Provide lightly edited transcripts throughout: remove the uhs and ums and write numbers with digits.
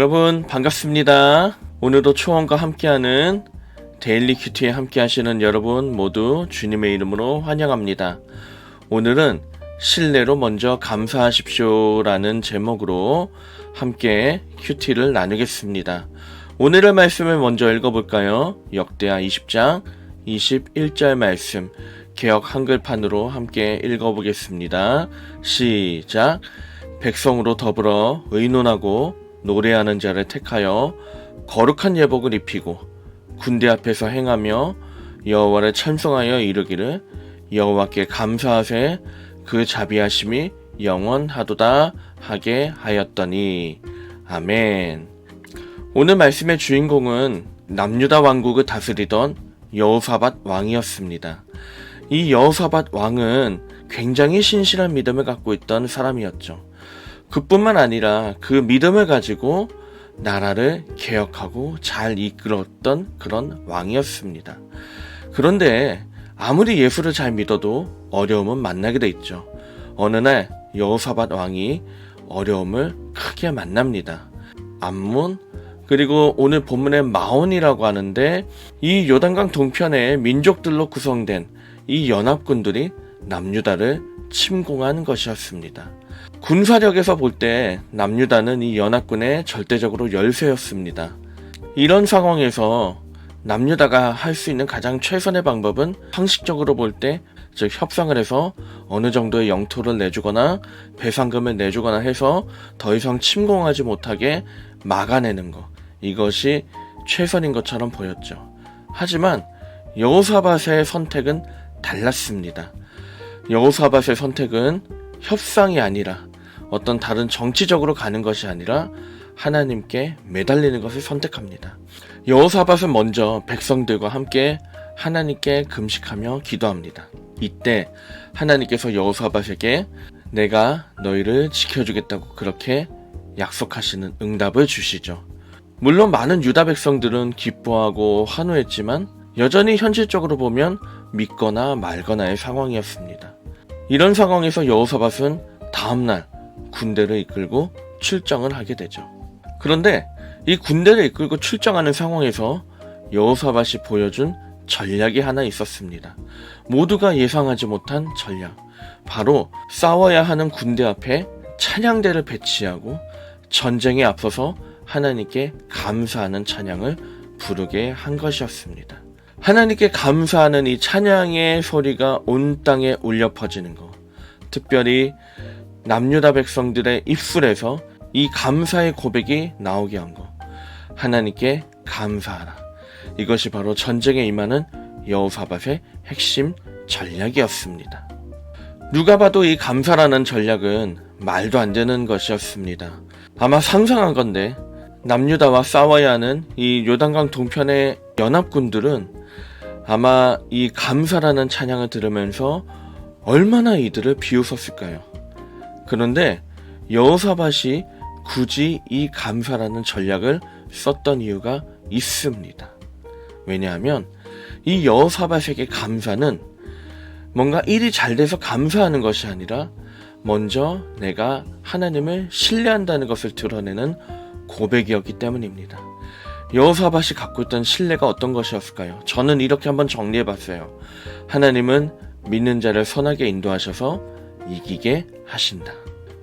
여러분 반갑습니다. 오늘도 초원과 함께하는 데일리 큐티에 함께하시는 여러분 모두 주님의 이름으로 환영합니다. 오늘은 신뢰로 먼저 감사하십시오 라는 제목으로 함께 큐티를 나누겠습니다. 오늘의 말씀을 먼저 읽어볼까요? 역대하 20장 21절 말씀 개역 한글판으로 함께 읽어보겠습니다. 시작. 백성으로 더불어 의논하고 노래하는 자를 택하여 거룩한 예복을 입히고 군대 앞에서 행하며 여호와를 찬송하여 이르기를 여호와께 감사하세 그 자비하심이 영원하도다 하게 하였더니. 아멘. 오늘 말씀의 주인공은 남유다 왕국을 다스리던 여호사밧 왕이었습니다. 이 여호사밧 왕은 굉장히 신실한 믿음을 갖고 있던 사람이었죠. 그뿐만 아니라 그 믿음을 가지고 나라를 개혁하고 잘 이끌었던 그런 왕이었습니다. 그런데 아무리 예수를 잘 믿어도 어려움은 만나게 돼 있죠. 어느 날 여호사밧 왕이 어려움을 크게 만납니다. 암몬 그리고 오늘 본문의 마온이라고 하는데 이 요단강 동편의 민족들로 구성된 이 연합군들이 남유다를 침공한 것이었습니다. 군사력에서 볼 때 남유다는 이 연합군의 절대적으로 열세였습니다. 이런 상황에서 남유다가 할 수 있는 가장 최선의 방법은 상식적으로 볼 때 즉 협상을 해서 어느 정도의 영토를 내주거나 배상금을 내주거나 해서 더 이상 침공하지 못하게 막아내는 것, 이것이 최선인 것처럼 보였죠. 하지만 여호사밧의 선택은 달랐습니다. 여호사밧의 선택은 협상이 아니라 어떤 다른 정치적으로 가는 것이 아니라 하나님께 매달리는 것을 선택합니다. 여호사밧은 먼저 백성들과 함께 하나님께 금식하며 기도합니다. 이때 하나님께서 여호사밧에게 내가 너희를 지켜주겠다고 그렇게 약속하시는 응답을 주시죠. 물론 많은 유다 백성들은 기뻐하고 환호했지만 여전히 현실적으로 보면 믿거나 말거나의 상황이었습니다. 이런 상황에서 여호사밧은 다음날 군대를 이끌고 출정을 하게 되죠. 그런데 이 군대를 이끌고 출정하는 상황에서 여호사밧이 보여준 전략이 하나 있었습니다. 모두가 예상하지 못한 전략. 바로 싸워야 하는 군대 앞에 찬양대를 배치하고 전쟁에 앞서서 하나님께 감사하는 찬양을 부르게 한 것이었습니다. 하나님께 감사하는 이 찬양의 소리가 온 땅에 울려 퍼지는 것, 특별히 남유다 백성들의 입술에서 이 감사의 고백이 나오게 한 것, 하나님께 감사하라. 이것이 바로 전쟁에 임하는 여호사밧의 핵심 전략이었습니다. 누가 봐도 이 감사라는 전략은 말도 안 되는 것이었습니다. 아마 상상한 건데 남유다와 싸워야 하는 이 요단강 동편의 연합군들은 아마 이 감사라는 찬양을 들으면서 얼마나 이들을 비웃었을까요? 그런데 여호사밧이 굳이 이 감사라는 전략을 썼던 이유가 있습니다. 왜냐하면 이 여호사밧에게 감사는 뭔가 일이 잘 돼서 감사하는 것이 아니라 먼저 내가 하나님을 신뢰한다는 것을 드러내는 고백이었기 때문입니다. 여호사밧이 갖고 있던 신뢰가 어떤 것이었을까요? 저는 이렇게 한번 정리해봤어요. 하나님은 믿는 자를 선하게 인도하셔서 이기게 하신다.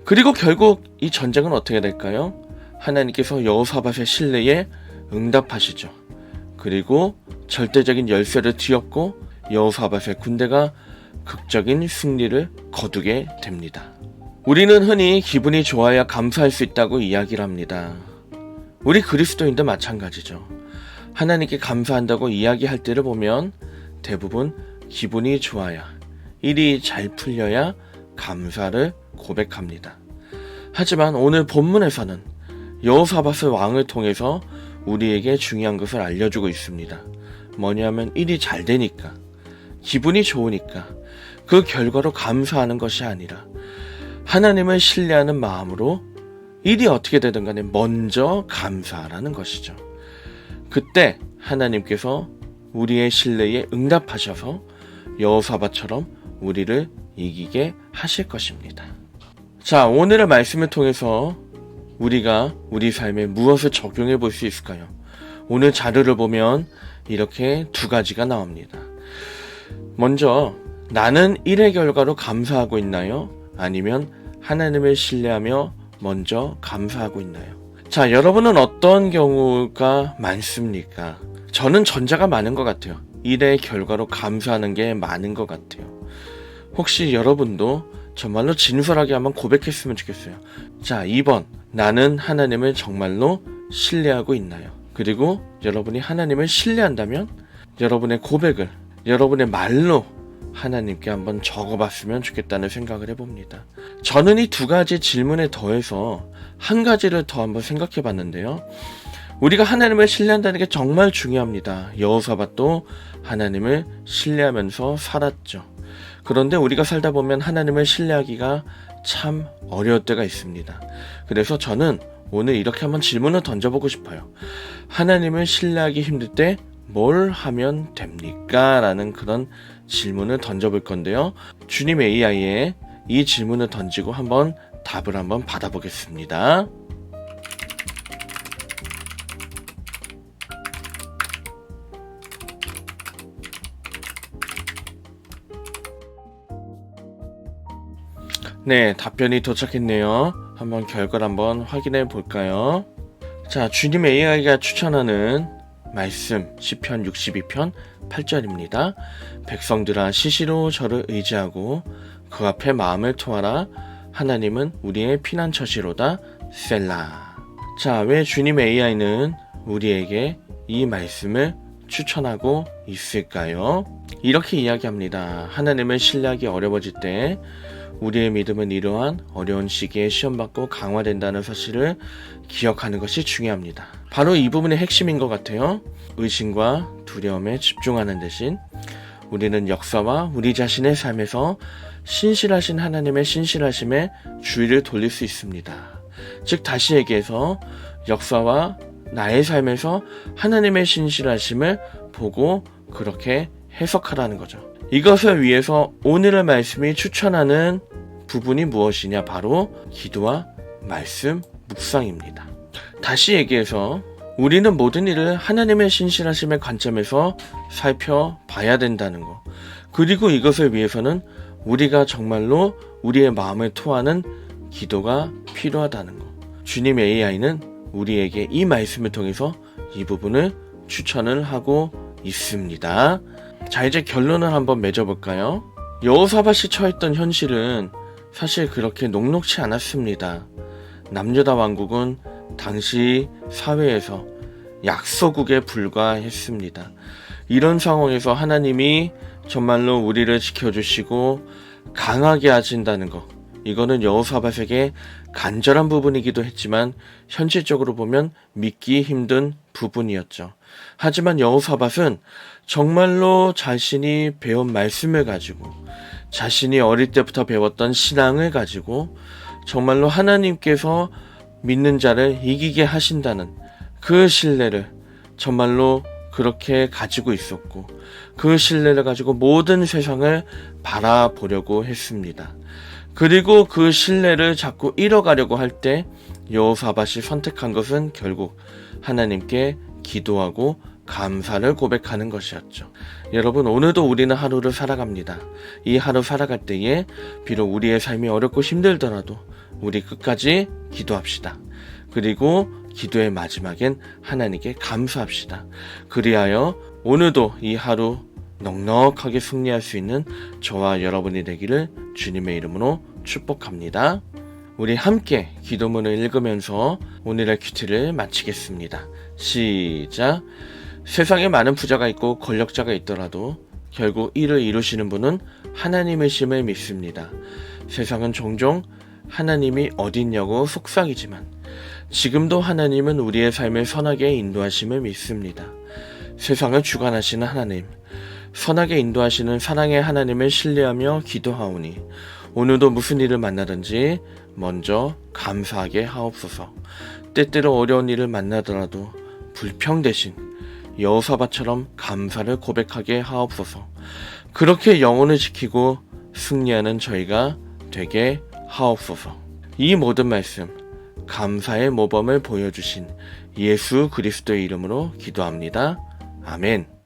그리고 결국 이 전쟁은 어떻게 될까요? 하나님께서 여호사밧의 신뢰에 응답하시죠. 그리고 절대적인 열세를 뒤엎고 여호사밧의 군대가 극적인 승리를 거두게 됩니다. 우리는 흔히 기분이 좋아야 감사할 수 있다고 이야기를 합니다. 우리 그리스도인도 마찬가지죠. 하나님께 감사한다고 이야기할 때를 보면 대부분 기분이 좋아야, 일이 잘 풀려야 감사를 고백합니다. 하지만 오늘 본문에서는 여호사밧의 왕을 통해서 우리에게 중요한 것을 알려주고 있습니다. 뭐냐면 일이 잘 되니까, 기분이 좋으니까 그 결과로 감사하는 것이 아니라 하나님을 신뢰하는 마음으로 일이 어떻게 되든 간에 먼저 감사하라는 것이죠. 그때 하나님께서 우리의 신뢰에 응답하셔서 여호사밧처럼 우리를 이기게 하실 것입니다. 자, 오늘의 말씀을 통해서 우리가 우리 삶에 무엇을 적용해 볼 수 있을까요? 오늘 자료를 보면 이렇게 두 가지가 나옵니다. 먼저, 나는 일의 결과로 감사하고 있나요? 아니면 하나님을 신뢰하며 먼저 감사하고 있나요? 자, 여러분은 어떤 경우가 많습니까? 저는 전자가 많은 것 같아요. 일의 결과로 감사하는 게 많은 것 같아요. 혹시 여러분도 정말로 진솔하게 한번 고백했으면 좋겠어요. 자, 2번. 나는 하나님을 정말로 신뢰하고 있나요? 그리고 여러분이 하나님을 신뢰한다면 여러분의 고백을 여러분의 말로 하나님께 한번 적어봤으면 좋겠다는 생각을 해봅니다. 저는 이 두 가지 질문에 더해서 한 가지를 더 한번 생각해 봤는데요. 우리가 하나님을 신뢰한다는 게 정말 중요합니다. 여호사밧도 하나님을 신뢰하면서 살았죠. 그런데 우리가 살다 보면 하나님을 신뢰하기가 참 어려울 때가 있습니다. 그래서 저는 오늘 이렇게 한번 질문을 던져보고 싶어요. 하나님을 신뢰하기 힘들 때 뭘 하면 됩니까? 라는 그런 질문을 던져볼 건데요. 주님 AI에 이 질문을 던지고 한번 답을 한번 받아보겠습니다. 네, 답변이 도착했네요. 한번 결과를 한번 확인해 볼까요? 자, 주님 AI가 추천하는 말씀 시편 62편 8절입니다. 백성들아 시시로 저를 의지하고 그 앞에 마음을 토하라. 하나님은 우리의 피난처시로다. 셀라. 자, 왜 주님 AI는 우리에게 이 말씀을 추천하고 있을까요? 이렇게 이야기합니다. 하나님을 신뢰하기 어려워질 때 우리의 믿음은 이러한 어려운 시기에 시험받고 강화된다는 사실을 기억하는 것이 중요합니다. 바로 이 부분의 핵심인 것 같아요. 의심과 두려움에 집중하는 대신 우리는 역사와 우리 자신의 삶에서 신실하신 하나님의 신실하심에 주의를 돌릴 수 있습니다. 즉 다시 얘기해서 역사와 나의 삶에서 하나님의 신실하심을 보고 그렇게 해석하라는 거죠. 이것을 위해서 오늘의 말씀이 추천하는 부분이 무엇이냐? 바로 기도와 말씀 묵상입니다. 다시 얘기해서 우리는 모든 일을 하나님의 신실하심의 관점에서 살펴봐야 된다는 거. 그리고 이것을 위해서는 우리가 정말로 우리의 마음을 토하는 기도가 필요하다는 거. 주님 AI는 우리에게 이 말씀을 통해서 이 부분을 추천을 하고 있습니다. 자, 이제 결론을 한번 맺어볼까요? 여호사밧이 처했던 현실은 사실 그렇게 녹록치 않았습니다. 남유다 왕국은 당시 사회에서 약소국에 불과했습니다. 이런 상황에서 하나님이 정말로 우리를 지켜주시고 강하게 하신다는 것, 이거는 여호사밧에게 간절한 부분이기도 했지만 현실적으로 보면 믿기 힘든 부분이었죠. 하지만 여호사밧은 정말로 자신이 배운 말씀을 가지고 자신이 어릴 때부터 배웠던 신앙을 가지고 정말로 하나님께서 믿는 자를 이기게 하신다는 그 신뢰를 정말로 그렇게 가지고 있었고 그 신뢰를 가지고 모든 세상을 바라보려고 했습니다. 그리고 그 신뢰를 자꾸 잃어가려고 할 때 여호사밧이 선택한 것은 결국 하나님께 기도하고 감사를 고백하는 것이었죠. 여러분, 오늘도 우리는 하루를 살아갑니다. 이 하루 살아갈 때에 비록 우리의 삶이 어렵고 힘들더라도 우리 끝까지 기도합시다. 그리고 기도의 마지막엔 하나님께 감사합시다. 그리하여 오늘도 이 하루 넉넉하게 승리할 수 있는 저와 여러분이 되기를 주님의 이름으로 축복합니다. 우리 함께 기도문을 읽으면서 오늘의 큐티를 마치겠습니다. 시작. 세상에 많은 부자가 있고 권력자가 있더라도 결국 이를 이루시는 분은 하나님이심을 믿습니다. 세상은 종종 하나님이 어딨냐고 속삭이지만 지금도 하나님은 우리의 삶을 선하게 인도하심을 믿습니다. 세상을 주관하시는 하나님, 선하게 인도하시는 사랑의 하나님을 신뢰하며 기도하오니 오늘도 무슨 일을 만나든지 먼저 감사하게 하옵소서. 때때로 어려운 일을 만나더라도 불평 대신 여호사밧처럼 감사를 고백하게 하옵소서. 그렇게 영혼을 지키고 승리하는 저희가 되게 하옵소서. 이 모든 말씀 감사의 모범을 보여주신 예수 그리스도의 이름으로 기도합니다. 아멘.